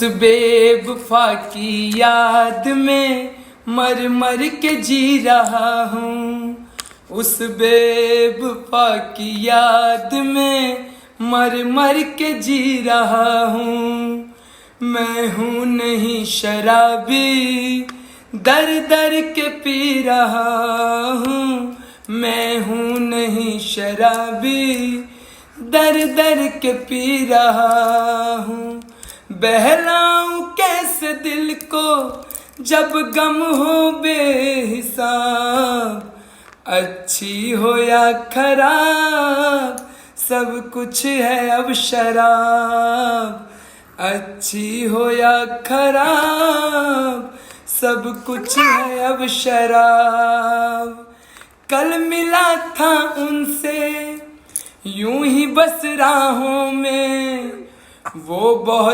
बेवफा की याद में मर मर के जी रहा हूँ। उस बेवफा की याद में मर मर के जी रहा हूँ। मैं हूँ नहीं शराबी, दर दर के पी रहा हूँ। मैं हूँ नहीं शराबी, दर दर के पी रहा हूँ। बहलाऊं कैसे दिल को जब गम हो बेहिसाब। अच्छी हो या खराब सब कुछ है अब शराब। अच्छी हो या खराब सब कुछ है अब शराब। कल मिला था उनसे यूं ही बस राहों में, वो बहुत